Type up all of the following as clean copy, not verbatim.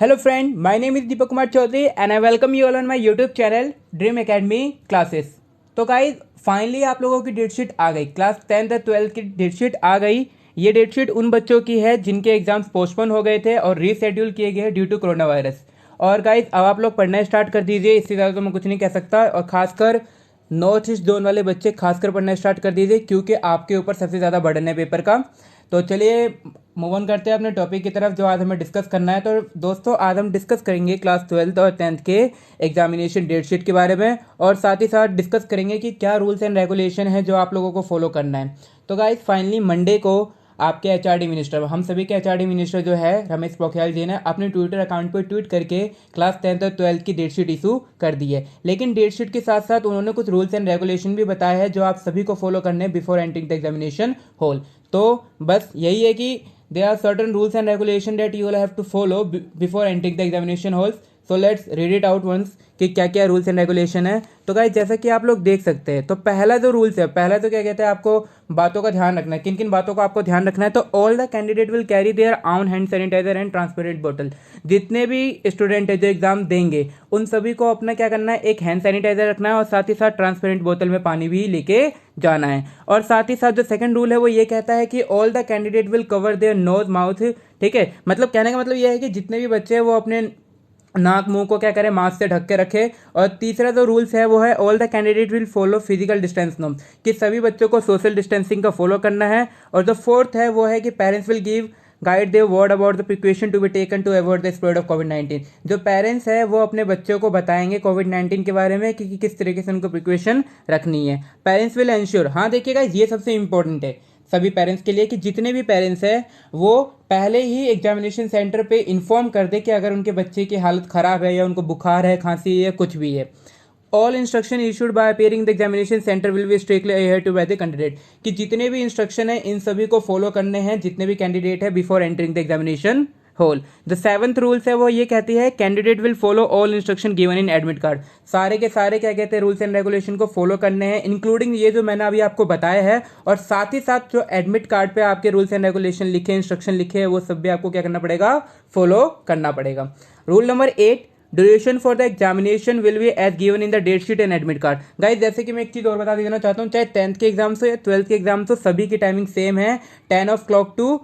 Hello friend, my name is Deepak Kumar Chaudhary and I welcome you all on my YouTube channel Dream Academy Classes। तो guys finally आप लोगों की date sheet आ गई, class 10th और 12th की date sheet आ गई। ये date sheet उन बच्चों की है जिनके एग्जाम्स पोस्टपोन हो गए थे और रीशेड्यूल किए गए ड्यू टू कोरोना वायरस। और गाइज अब आप लोग पढ़ना स्टार्ट कर दीजिए, इससे ज़्यादा तो मैं कुछ नहीं कह सकता। और खासकर नॉर्थ ईस्ट जोन वाले बच्चे खासकर पढ़ना स्टार्ट कर दीजिए क्योंकि आपके ऊपर सबसे ज़्यादा बर्डन है पेपर का। तो चलिए मूव ऑन करते हैं अपने टॉपिक की तरफ जो आज हमें डिस्कस करना है। तो दोस्तों आज हम डिस्कस करेंगे क्लास 12th और 10th के एग्जामिनेशन डेट शीट के बारे में, और साथ ही साथ डिस्कस करेंगे कि क्या रूल्स एंड रेगुलेशन है जो आप लोगों को फॉलो करना है। तो गाइस फाइनली मंडे को आपके एचआरडी मिनिस्टर, हम सभी के एचआरडी मिनिस्टर जो है रमेश पोखरियाल जी ने अपने ट्विटर अकाउंट पर ट्वीट करके क्लास 10th और 12th की डेट शीट इशू कर दी है। लेकिन डेट शीट के साथ साथ उन्होंने कुछ रूल्स एंड रेगुलेशन भी बताया है जो आप सभी को फॉलो करने हैं before entering the examination hall. तो बस यही है कि there are certain rules and regulation that you will have to follow before entering the examination halls. So let's read it out once कि क्या क्या रूल्स एंड रेगुलेशन है। तो गाइस जैसा कि आप लोग देख सकते हैं, तो पहला जो रूल्स है, पहला तो क्या कहते हैं, आपको बातों का ध्यान रखना है। किन किन बातों का आपको ध्यान रखना है? तो all the candidate will carry their own hand sanitiser and transparent बोतल। जितने भी स्टूडेंट है जो एग्जाम देंगे उन सभी को अपना क्या करना है, एक हैंड सैनिटाइजर रखना है और साथ ही साथ ट्रांसपेरेंट बोतल में पानी भी लेके जाना है। और साथ ही साथ जो सेकंड रूल है वो ये कहता है कि all the candidate will cover their nose mouth. ठीक है, मतलब कहने का मतलब ये है कि जितने भी बच्चे हैं वो अपने नाक मुंह को क्या करें, मास्क से ढक के रखे। और तीसरा जो रूल्स है वो है all the candidate will follow physical distance norms, कि सभी बच्चों को सोशल डिस्टेंसिंग का फॉलो करना है। और जो फोर्थ है वो है कि parents will give guide their word about the precaution to be taken to avoid the spread of कोविड-19। जो पेरेंट्स है वो अपने बच्चों को बताएंगे कोविड-19 के बारे में कि किस तरीके से उनको प्रिकॉशन रखनी है। पेरेंट्स विल एंश्योर, हाँ देखिएगा ये सबसे इंपॉर्टेंट है सभी पेरेंट्स के लिए, कि जितने भी पेरेंट्स हैं वो पहले ही एग्जामिनेशन सेंटर पे इन्फॉर्म कर दे कि अगर उनके बच्चे की हालत ख़राब है या उनको बुखार है, खांसी है, कुछ भी है। All instruction issued by appearing the examination centre will be strictly adhered to by the candidate, कि जितने भी इंस्ट्रक्शन है इन सभी को फॉलो करने हैं जितने भी कैंडिडेट है before entering the examination hall. The seventh rules है वो ये कहती है candidate will follow all instruction given in admit card. सारे के सारे क्या कहते हैं, रूल्स एंड रेगुलेशन को फॉलो करने हैं, इंक्लूडिंग ये जो मैंने अभी आपको बताया है। और साथ ही साथ जो एडमिट कार्ड पे आपके रूल्स एंड रेगुलेशन लिखे, इंस्ट्रक्शन लिखे हैं, वो सब भी आपको क्या करना पड़ेगा, फॉलो करना पड़ेगा। Rule number 8, duration for the examination will be as given in the date sheet and admit card. Guys जैसे कि मैं एक चीज और बता देना चाहता हूँ, चाहे 10th के एग्जाम्स हो या 12th के एग्जाम्स हो, सभी की टाइमिंग सेम है, 10 o'clock टू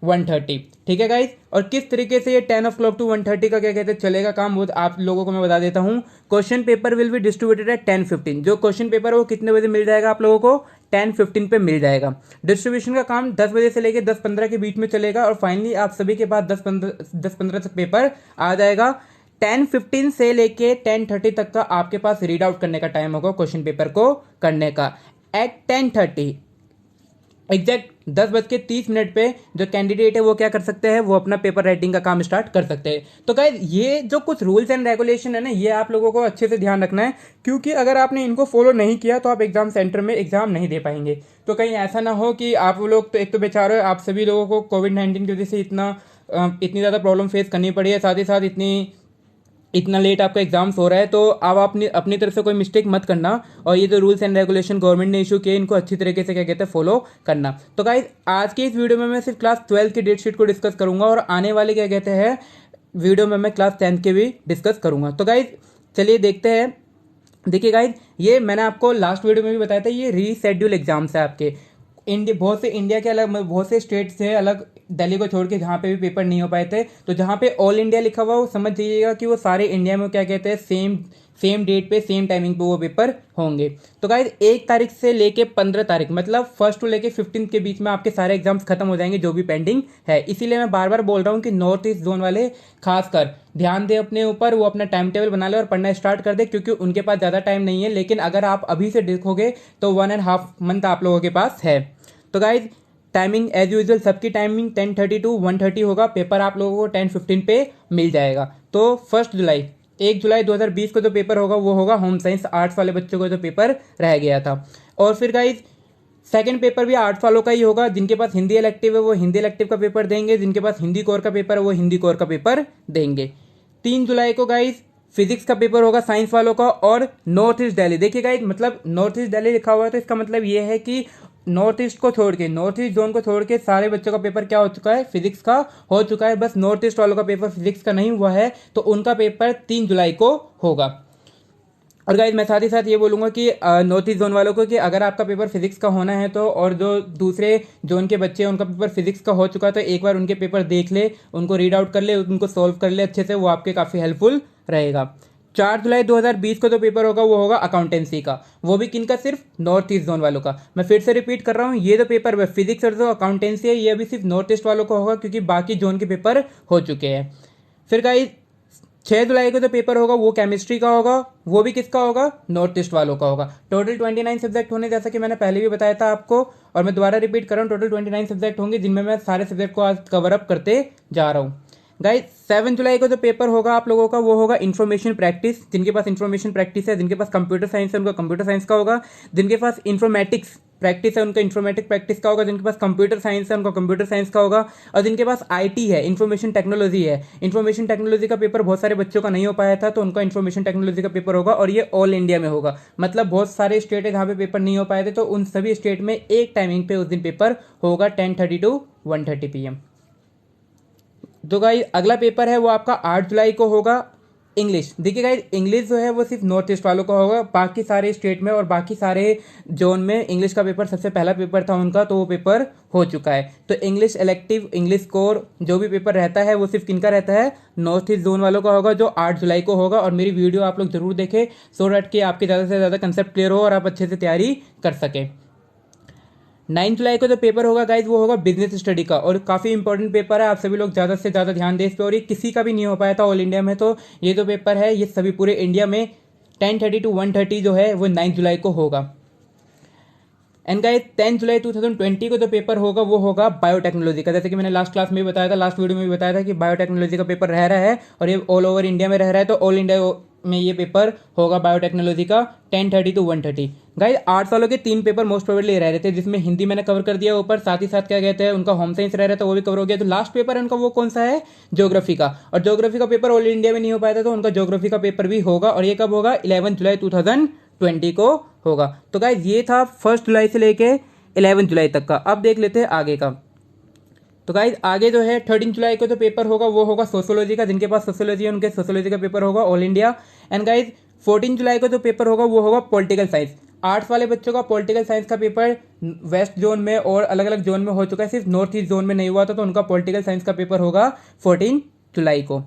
1:30। ठीक है गाइस, और किस तरीके से ये 10 o'clock टू 1:30 का क्या कहते हैं चलेगा काम, वो आप लोगों को मैं बता देता हूँ। Question paper will be distributed at 10:15। जो क्वेश्चन पेपर है वो कितने बजे मिल जाएगा आप लोगों को, 10:15 पे मिल जाएगा। डिस्ट्रीब्यूशन का काम 10 बजे से लेकर 10:15 के बीच में चलेगा और फाइनली आप सभी के पास 10:15 तक पेपर आ जाएगा। 10:15 से लेके 10:30 तक का आपके पास रीड आउट करने का टाइम होगा क्वेश्चन पेपर को करने का। एट 10:30 एग्जैक्ट 10:30 पे जो कैंडिडेट है वो क्या कर सकते हैं, वो अपना पेपर राइटिंग का काम स्टार्ट कर सकते हैं। तो गाइस ये जो कुछ रूल्स एंड रेगुलेशन है ना, ये आप लोगों को अच्छे से ध्यान रखना है, क्योंकि अगर आपने इनको फॉलो नहीं किया तो आप एग्जाम सेंटर में एग्जाम नहीं दे पाएंगे। तो कहीं ऐसा ना हो कि आप लोग, तो एक तो बेचारे आप सभी लोगों को कोविड-19 की वजह से इतनी ज़्यादा प्रॉब्लम फेस करनी पड़ी है, साथ ही साथ इतना लेट आपका एग्जाम्स हो रहा है। तो अब आप अपनी तरफ से कोई मिस्टेक मत करना, और ये जो रूल्स एंड रेगुलेशन गवर्नमेंट ने इशू किए इनको अच्छी तरीके से क्या कहते हैं फॉलो करना। तो गाइस आज की इस वीडियो में मैं सिर्फ क्लास 12 की डेट शीट को डिस्कस करूंगा और आने वाले क्या कहते हैं वीडियो में मैं क्लास 10 के भी डिस्कस करूंगा। तो गाइस चलिए देखते हैं। देखिए गाइस ये मैंने आपको लास्ट वीडियो में भी बताया था, ये रीशेड्यूल एग्जाम्स है आपके बहुत से इंडिया के अलग, बहुत से स्टेट्स हैं अलग, दिल्ली को छोड़ के, जहाँ पे भी पेपर नहीं हो पाए थे। तो जहाँ पे ऑल इंडिया लिखा हुआ वो समझ जाइएगा कि वो सारे इंडिया में क्या कहते हैं सेम डेट पे सेम टाइमिंग पे वो पेपर होंगे। तो गाइस 1 तारीख से लेके 15 तारीख, मतलब 1st टू लेके 15 के बीच में आपके सारे एग्जाम्स खत्म हो जाएंगे जो भी पेंडिंग है। इसीलिए मैं बार बार बोल रहा हूँ कि नॉर्थ ईस्ट जोन वाले खासकर ध्यान दे अपने ऊपर, वो अपना टाइम टेबल बना ले और पढ़ना स्टार्ट कर दे, क्योंकि उनके पास ज़्यादा टाइम नहीं है। लेकिन अगर आप अभी से देखोगे तो 1.5 मंथ आप लोगों के पास है। तो गाइज टाइमिंग एज यूजुअल सबकी टाइमिंग 10:30 टू 1:30 होगा। पेपर आप लोगों को 10:15 पे मिल जाएगा। तो 1 जुलाई 2020 को जो पेपर होगा वो होगा होम साइंस आर्ट्स वाले बच्चों को जो पेपर रह गया था। और फिर गाइज सेकंड पेपर भी आर्ट्स वालों का ही होगा। जिनके पास हिंदी इलेक्टिव है वो हिंदी इलेक्टिव का पेपर देंगे, जिनके पास हिंदी कोर का पेपर है वो हिंदी कोर का पेपर देंगे। 3 जुलाई को गाइज फिजिक्स का पेपर होगा साइंस वालों का। और नॉर्थ ईस्ट दिल्ली, देखिए गाइज मतलब नॉर्थ ईस्ट दिल्ली लिखा हुआ है तो इसका मतलब ये है कि नॉर्थ ईस्ट को छोड़ के, नॉर्थ ईस्ट जोन को छोड़ के सारे बच्चों का पेपर क्या हो चुका है, फिजिक्स का हो चुका है। बस नॉर्थ ईस्ट वालों का पेपर फिजिक्स का नहीं हुआ है, तो उनका पेपर 3 जुलाई को होगा। और गाइज मैं साथ ही साथ ये बोलूँगा कि नॉर्थ ईस्ट जोन वालों को कि अगर आपका पेपर फिजिक्स का होना है तो, और जो दूसरे जोन के बच्चे हैं उनका पेपर फिजिक्स का हो चुका है, तो एक बार उनके पेपर देख ले, उनको रीड आउट कर ले, उनको सॉल्व कर ले अच्छे से, वो आपके काफ़ी हेल्पफुल रहेगा। 4 जुलाई 2020 को जो पेपर होगा वो होगा अकाउंटेंसी का, वो भी किनका, सिर्फ नॉर्थ ईस्ट जोन वालों का। मैं फिर से रिपीट कर रहा हूँ, ये जो पेपर फिजिक्स और जो अकाउंटेंसी है ये भी सिर्फ नॉर्थ ईस्ट वालों का होगा, क्योंकि बाकी जोन के पेपर हो चुके हैं। फिर गाइस 6 जुलाई को जो पेपर होगा वो केमिस्ट्री का होगा, वो भी किसका होगा, नॉर्थ ईस्ट वालों का होगा। टोटल 29 सब्जेक्ट होने, जैसा कि मैंने पहले भी बताया था आपको, और मैं दोबारा रिपीट कर रहा हूँ, टोटल 29 सब्जेक्ट होंगे, जिनमें मैं सारे सब्जेक्ट को आज कवर अप करते जा रहा हूँ। गाइस 7 जुलाई को जो पेपर होगा आप लोगों का वो होगा इन्फॉर्मेशन प्रैक्टिस। जिनके पास इन्फॉर्मेशन प्रैक्टिस है, जिनके पास कंप्यूटर साइंस है, उनका कंप्यूटर साइंस का होगा। जिनके पास इन्फॉर्मेटिक्स प्रैक्टिस है, उनका इन्फॉर्मेटिक प्रैक्टिस का होगा। जिनके पास कंप्यूटर साइंस है, उनका कंप्यूटर साइंस का होगा। और जिनके पास आईटी है, इन्फॉर्मेशन टेक्नोलॉजी है, इन्फॉर्मेशन टेक्नोलॉजी का पेपर बहुत सारे बच्चों का नहीं हो पाया था, तो उनका इन्फॉर्मेशन टेक्नोलॉजी का पेपर होगा, और ये ऑल इंडिया में होगा। मतलब बहुत सारे स्टेट है जहाँ पे पेपर नहीं हो पाए थे, तो उन सभी स्टेट में एक टाइमिंग पे उस दिन पेपर होगा, 10:30 to 1:30 PM। तो गाइस अगला पेपर है वो आपका 8 जुलाई को होगा, इंग्लिश। देखिए गाइस इंग्लिश जो है वो सिर्फ नॉर्थ ईस्ट वालों का होगा, बाकी सारे स्टेट में और बाकी सारे जोन में इंग्लिश का पेपर सबसे पहला पेपर था उनका, तो वो पेपर हो चुका है। तो इंग्लिश इलेक्टिव, इंग्लिश कोर जो भी पेपर रहता है वो सिर्फ किनका रहता है, नॉर्थ ईस्ट जोन वालों का होगा, जो 8 जुलाई को होगा। और मेरी वीडियो आप लोग जरूर देखें, सो डैट कि आपके ज़्यादा से ज़्यादा कंसेप्ट क्लियर हो और आप अच्छे से तैयारी कर सकें। 9 जुलाई को जो पेपर होगा गाइज वो होगा बिजनेस स्टडी का, और काफ़ी इंपॉर्टेंट पेपर है, आप सभी लोग ज़्यादा से ज़्यादा ध्यान दें इस पर। और ये किसी का भी नहीं हो पाया था ऑल इंडिया में, तो ये जो पेपर है ये सभी पूरे इंडिया में 10:30 to 1:30 जो है वो 9 जुलाई को होगा। एंड गाइज 10 जुलाई 2020 को जो पेपर होगा वो होगा बायोटेक्नोलॉजी का। जैसे कि मैंने लास्ट क्लास में भी बताया था, लास्ट वीडियो में भी बताया था कि बायोटेक्नोलॉजी का पेपर रह रहा है, और ये ऑल ओवर इंडिया में रह रहा है, तो ऑल इंडिया में ये पेपर होगा बायोटेक्नोलॉजी का 10:30 to 1:30। गाइज 8 सालों के 3 पेपर मोस्ट प्रोबेबली रह रहे थे, जिसमें हिंदी मैंने कवर कर दिया ऊपर, साथ ही साथ क्या कहते हैं उनका होम साइंस रह रहा था, वो भी कवर हो गया। तो लास्ट पेपर है उनका वो कौन सा है, ज्योग्राफी का। और ज्योग्राफी का पेपर ऑल इंडिया में नहीं हो पाया था, तो उनका ज्योग्राफी का पेपर भी होगा, और ये कब होगा, 11 जुलाई 2020 को होगा। तो गाइज ये था 1 जुलाई से लेके 11 जुलाई तक का। अब देख लेते हैं आगे का। तो गाइज आगे जो है 13 जुलाई को जो पेपर होगा वो होगा सोशियोलॉजी का। जिनके पास सोशियोलॉजी है उनके सोशियोलॉजी का पेपर होगा ऑल इंडिया। एंड गाइज 14 जुलाई को जो पेपर होगा वो होगा पॉलिटिकल साइंस। आर्ट्स वाले बच्चों का पॉलिटिकल साइंस का पेपर वेस्ट जोन में और अलग अलग जोन में हो चुका है, सिर्फ नॉर्थ ईस्ट जोन में नहीं हुआ था, तो उनका पॉलिटिकल साइंस का पेपर होगा 14 जुलाई को।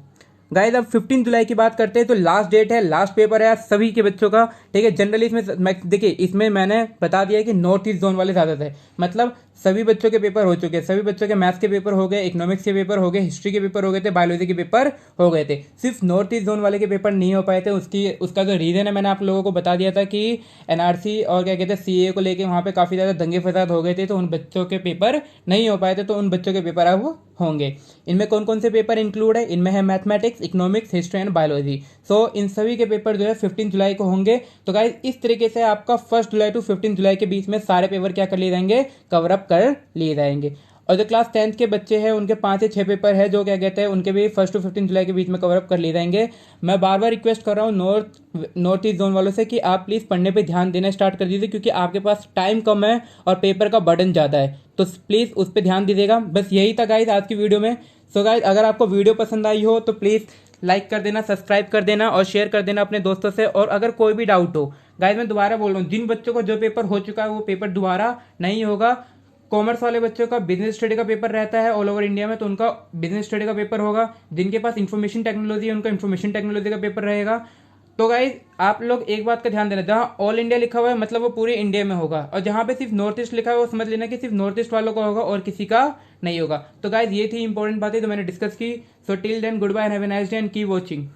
गाइज अब 15 जुलाई की बात करते हैं, तो लास्ट डेट है, लास्ट पेपर है आज सभी के बच्चों का, ठीक है। जनरली इसमें देखिए इसमें मैंने बता दिया कि नॉर्थ ईस्ट जोन वाले ज़्यादा थे, मतलब सभी बच्चों के पेपर हो चुके हैं। सभी बच्चों के मैथ्स के पेपर हो गए, इकोनॉमिक्स के पेपर हो गए, हिस्ट्री के पेपर हो गए थे, बायोलॉजी के पेपर हो गए थे। सिर्फ नॉर्थ ईस्ट जोन वाले के पेपर नहीं हो पाए थे। उसका जो रीज़न है मैंने आप लोगों को बता दिया था कि एनआरसी और क्या कहते हैं सीए को लेके वहाँ पे काफ़ी ज़्यादा दंगे फसाद हो गए थे, तो उन बच्चों के पेपर नहीं हो पाए थे, तो उन बच्चों के पेपर अब होंगे। इनमें कौन कौन से पेपर इंक्लूड है, इनमें है mathematics, economics, history and biology. So इन सभी के पेपर जो है 15 जुलाई को होंगे। तो गाइज इस तरीके से आपका 1 जुलाई to 15 जुलाई के बीच में सारे पेपर क्या कर लिए जाएंगे, कवर अप कर लिए जाएंगे। और जो क्लास 10th के बच्चे हैं उनके 5 से 6 पेपर है जो क्या कहते हैं उनके भी 1 to 15 जुलाई के बीच में कवर अप कर लिए जाएंगे। मैं बार बार रिक्वेस्ट कर रहा हूँ नॉर्थ ईस्ट जोन वालों से कि आप प्लीज़ पढ़ने पे ध्यान देना स्टार्ट कर दीजिए, क्योंकि आपके पास टाइम कम है और पेपर का बर्डन ज़्यादा है, तो प्लीज़ उस पर ध्यान दीजिएगा। बस यही था गाइज आज की वीडियो में। सो गाइज अगर आपको वीडियो पसंद आई हो तो प्लीज़ लाइक कर देना, सब्सक्राइब कर देना और शेयर कर देना अपने दोस्तों से। और अगर कोई भी डाउट हो, गाइज मैं दोबारा बोल रहा हूँ, जिन बच्चों को जो पेपर हो चुका है वो पेपर दोबारा नहीं होगा। कॉमर्स वाले बच्चों का बिजनेस स्टडी का पेपर रहता है ऑल ओवर इंडिया में, तो उनका बिजनेस स्टडी का पेपर होगा। जिनके पास इंफॉर्मेशन टेक्नोलॉजी है उनका इंफॉर्मेशन टेक्नोलॉजी का पेपर रहेगा। तो गाइज आप लोग एक बात का ध्यान देना, जहाँ ऑल इंडिया लिखा हुआ है मतलब वो पूरे इंडिया में होगा, और जहाँ पे सिर्फ नॉर्थ ईस्ट लिखा है वो समझ लेना कि सिर्फ नॉर्थ ईस्ट वालों का होगा और किसी का नहीं होगा। तो गाइज ये थी इंपॉर्टेंट बातें जो मैंने डिस्कस की। So till then good bye and have a nice day and keep watching.